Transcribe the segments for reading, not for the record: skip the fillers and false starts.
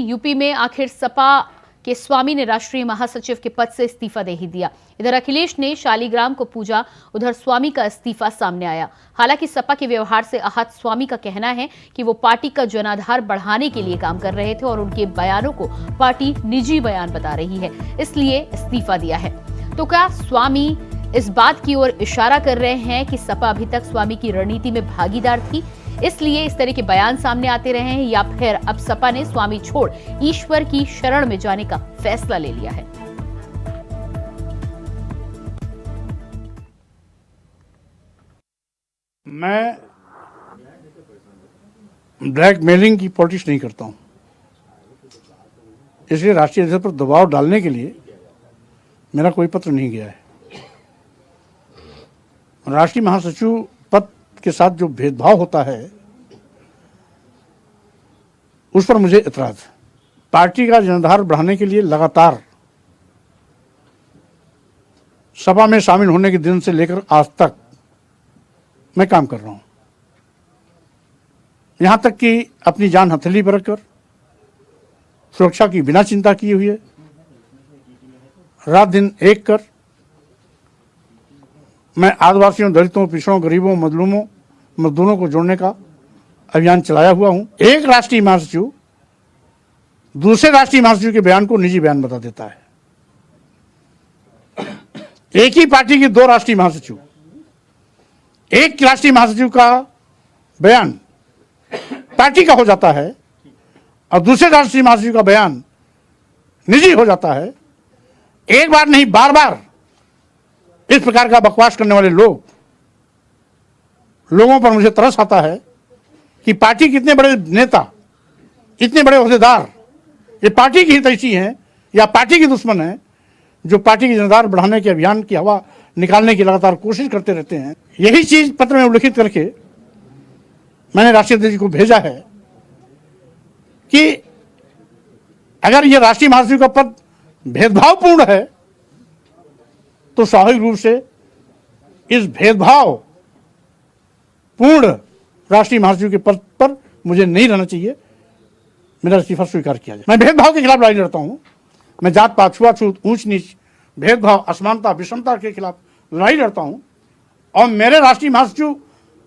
UP में आखिर सपा के स्वामी ने राष्ट्रीय महासचिव के पद से इस्तीफा दे ही दिया। इधर अखिलेश ने शालीग्राम को पूजा, उधर स्वामी का इस्तीफा सामने आया। हालांकि सपा के व्यवहार से आहत स्वामी का कहना है कि वो पार्टी का जनाधार बढ़ाने के लिए काम कर रहे थे और उनके बयानों को पार्टी निजी बयान बता रही है, इसलिए इस्तीफा दिया है। तो क्या स्वामी इस बात की ओर इशारा कर रहे हैं कि सपा अभी तक स्वामी की रणनीति में भागीदार थी, इसलिए इस तरह के बयान सामने आते रहे हैं, या फिर अब सपा ने स्वामी छोड़ ईश्वर की शरण में जाने का फैसला ले लिया है? मैं ब्लैकमेलिंग की पॉलिटिक्स नहीं करता हूं, इसलिए राष्ट्रीय अध्यक्ष पर दबाव डालने के लिए मेरा कोई पत्र नहीं गया है। राष्ट्रीय महासचिव पद के साथ जो भेदभाव होता है उस पर मुझे एतराज है। पार्टी का जनाधार बढ़ाने के लिए लगातार सभा में शामिल होने के दिन से लेकर आज तक मैं काम कर रहा हूं, यहां तक कि अपनी जान हथेली पर रखकर सुरक्षा की बिना चिंता किए हुए रात दिन एक कर मैं आदिवासियों, दलितों, पिछड़ों, गरीबों, मजलूमों, मजदूरों को जोड़ने का अभियान चलाया हुआ हूं। एक राष्ट्रीय महासचिव दूसरे राष्ट्रीय महासचिव के बयान को निजी बयान बता देता है। एक ही पार्टी के दो राष्ट्रीय महासचिव, एक राष्ट्रीय महासचिव का बयान पार्टी का हो जाता है और दूसरे राष्ट्रीय महासचिव का बयान निजी हो जाता है। एक बार नहीं, बार बार इस प्रकार का बकवास करने वाले लोगों पर मुझे तरस आता है कि पार्टी के इतने बड़े नेता, इतने बड़े ओहदेदार ये पार्टी की हितैषी हैं या पार्टी के दुश्मन हैं, जो पार्टी की जनाधार बढ़ाने के अभियान की हवा निकालने की लगातार कोशिश करते रहते हैं। यही चीज पत्र में उल्लिखित करके मैंने राष्ट्रीय अध्यक्ष को भेजा है कि अगर यह राष्ट्रीय महासचिव का पद भेदभावपूर्ण है तो स्वाभाविक रूप से इस भेदभाव पूर्ण राष्ट्रीय महासचिव के पद पर मुझे नहीं रहना चाहिए, मेरा इस्तीफा स्वीकार किया जाए। मैं भेदभाव के खिलाफ लड़ाई लड़ता हूं। मैं जात पात, छुआछूत, ऊंच नीच, भेदभाव, असमानता, विषमता के खिलाफ लड़ाई लड़ता हूं और मेरे राष्ट्रीय महासचिव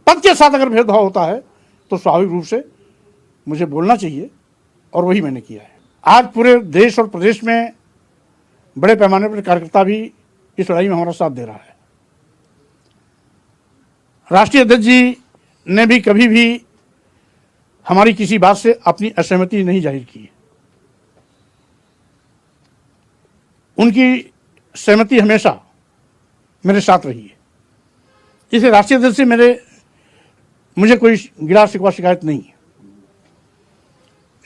पद के साथ अगर भेदभाव होता है तो स्वाभाविक रूप से मुझे बोलना चाहिए और वही मैंने किया है। आज पूरे देश और प्रदेश में बड़े पैमाने पर कार्यकर्ता भी इस लड़ाई में हमारा साथ दे रहा है। राष्ट्रीय अध्यक्ष जी ने भी कभी भी हमारी किसी बात से अपनी असहमति नहीं जाहिर की। उनकी सहमति हमेशा मेरे साथ रही है, इसलिए राष्ट्रीय अध्यक्ष से मुझे कोई गिला शिकवा शिकायत नहीं है।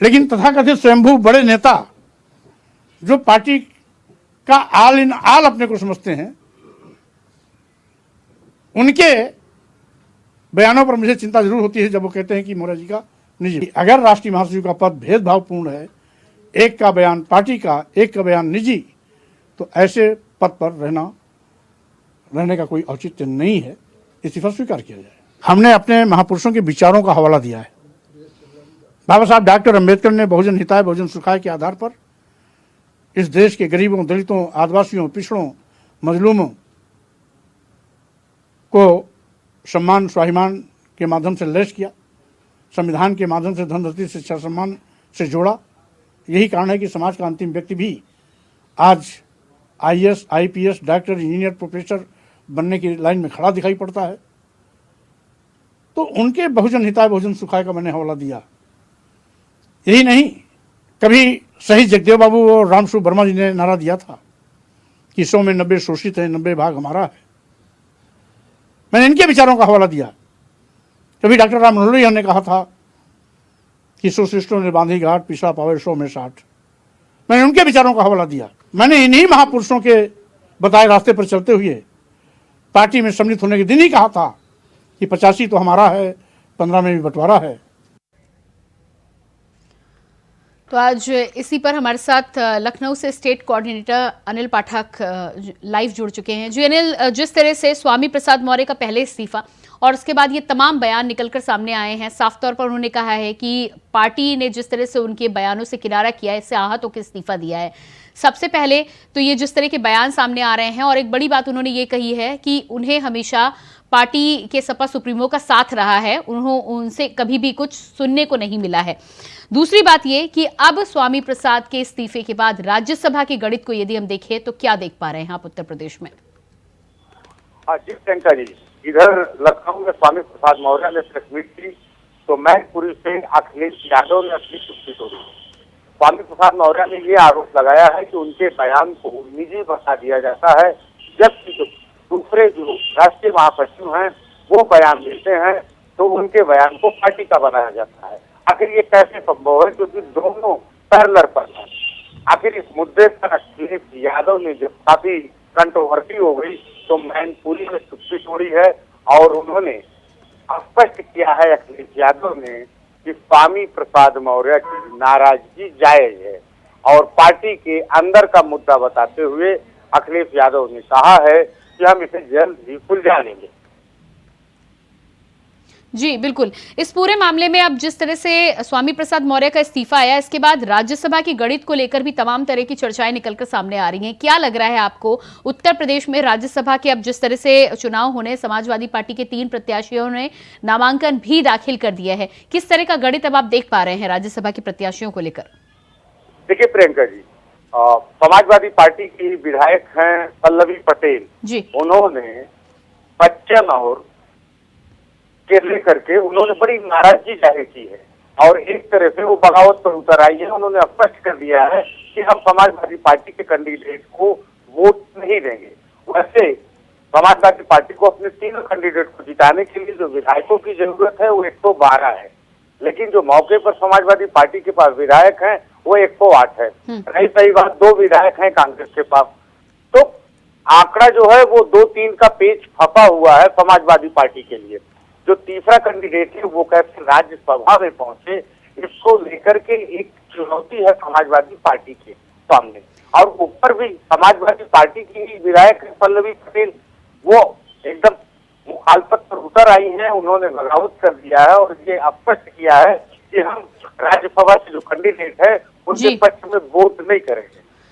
लेकिन तथाकथित स्वयंभू बड़े नेता जो पार्टी का आल इन आल अपने को समझते हैं, उनके बयानों पर मुझे चिंता जरूर होती है जब वो कहते हैं कि मोरा जी का निजी। अगर राष्ट्रीय महासचिव का पद भेदभावपूर्ण है, एक का बयान पार्टी का, एक का बयान निजी, तो ऐसे पद पर रहने का कोई औचित्य नहीं है, इस्तीफा स्वीकार किया जाए। हमने अपने महापुरुषों के विचारों का हवाला दिया है। बाबा साहब डॉक्टर अंबेडकर ने बहुजन हिताय बहुजन सुखाय के आधार पर इस देश के गरीबों, दलितों, आदिवासियों, पिछड़ों, मजलूमों को सम्मान स्वाभिमान के माध्यम से लैस किया, संविधान के माध्यम से धनधरती शिक्षा सम्मान से जोड़ा। यही कारण है कि समाज का अंतिम व्यक्ति भी आज IAS, IPS, doctor, engineer, professor बनने की लाइन में खड़ा दिखाई पड़ता है। तो उनके बहुजन हिताय बहुजन सुखाय का मैंने हवाला दिया। यही नहीं, कभी शहीद जगदेव बाबू और रामसु वर्मा जी ने नारा दिया था कि 100 में 90 शोषित है, 90 भाग हमारा है। मैंने इनके विचारों का हवाला दिया। कभी डॉक्टर राम मनोहर ने कहा था कि शोषिष्टों ने बांधी घाट, पिछड़ा पावे 100 में 60। मैंने उनके विचारों का हवाला दिया। मैंने इन्हीं महापुरुषों के बताए रास्ते पर चलते हुए पार्टी में सम्मिलित होने के दिन ही कहा था कि 85 तो हमारा है, 15 में भी बंटवारा है। तो आज इसी पर हमारे साथ लखनऊ से स्टेट कोऑर्डिनेटर अनिल पाठक लाइव जुड़ चुके हैं। जी अनिल, जिस तरह से स्वामी प्रसाद मौर्य का पहले इस्तीफा और उसके बाद ये तमाम बयान निकलकर सामने आए हैं, साफ तौर पर उन्होंने कहा है कि पार्टी ने जिस तरह से उनके बयानों से किनारा किया है, इससे आहत होकर इस्तीफा दिया है। सबसे पहले तो ये जिस तरह के बयान सामने आ रहे हैं, और एक बड़ी बात उन्होंने ये कही है कि उन्हें हमेशा पार्टी के सपा सुप्रीमो का साथ रहा है, उनसे कभी भी कुछ सुनने को नहीं मिला है। दूसरी बात ये कि अब स्वामी प्रसाद के इस्तीफे के बाद राज्यसभा के गणित को यदि हम देखें तो क्या देख पा रहे हैं आप उत्तर प्रदेश में? जी प्रियंका जी, इधर लखनऊ में स्वामी प्रसाद मौर्य ने प्रेस मीट की तो मैनपुरी से अखिलेश यादव ने अपनी चुप्पी तोड़ी। स्वामी प्रसाद मौर्य ने ये आरोप लगाया है कि उनके बयान को निजी बता दिया जाता है, जबकि जो दूसरे जो राष्ट्रीय महासचिव हैं वो बयान देते हैं तो उनके बयान को पार्टी का बनाया जाता है। आखिर ये कैसे संभव है, क्योंकि दोनों पैरेलल पर हैं। आखिर इस मुद्दे पर अखिलेश यादव ने जब काफी कंट्रोवर्सी हो गई तो मैनपुरी में चुप्पी तोड़ी है और उन्होंने स्पष्ट किया है अखिलेश यादव ने कि स्वामी प्रसाद मौर्य की नाराजगी जायज है, और पार्टी के अंदर का मुद्दा बताते हुए अखिलेश यादव ने कहा है कि हम इसे जल्द ही सुलझा लेंगे। जी बिल्कुल, इस पूरे मामले में अब जिस तरह से स्वामी प्रसाद मौर्य का इस्तीफा आया, इसके बाद राज्यसभा की गणित को लेकर भी तमाम तरह की चर्चाएं निकलकर सामने आ रही हैं। क्या लग रहा है आपको, उत्तर प्रदेश में राज्यसभा के अब जिस तरह से चुनाव होने, समाजवादी पार्टी के 3 प्रत्याशियों ने नामांकन भी दाखिल कर दिया है, किस तरह का गणित अब आप देख पा रहे हैं राज्यसभा के प्रत्याशियों को लेकर? देखिए प्रियंका जी, समाजवादी पार्टी की विधायक हैं पल्लवी पटेल जी, उन्होंने बच्चन और के लेकर के उन्होंने बड़ी नाराजगी जाहिर की है और एक तरह से वो बगावत पर उतर आई है। उन्होंने स्पष्ट कर दिया है कि हम समाजवादी पार्टी के कैंडिडेट को वोट नहीं देंगे। वैसे समाजवादी पार्टी को अपने 3 कैंडिडेट को जिताने के लिए जो विधायकों की जरूरत है वो 112 है, लेकिन जो मौके पर समाजवादी पार्टी के पास विधायक हैं वो 108 है। रही सही बात, 2 विधायक हैं कांग्रेस के पास, तो आंकड़ा जो है वो 2-3 का पेज फंसा हुआ है समाजवादी पार्टी के लिए। जो तीसरा कैंडिडेट है वो कैसे राज्यसभा में पहुंचे, इसको लेकर के एक चुनौती है समाजवादी पार्टी के सामने। और ऊपर भी समाजवादी पार्टी की विधायक पल्लवी पटेल वो एकदम मुखालफत पर उतर आई हैं, उन्होंने बगावत कर दिया है और ये स्पष्ट किया है कि हम राज्यसभा के जो कैंडिडेट है उनके पक्ष में वोट नहीं करेंगे।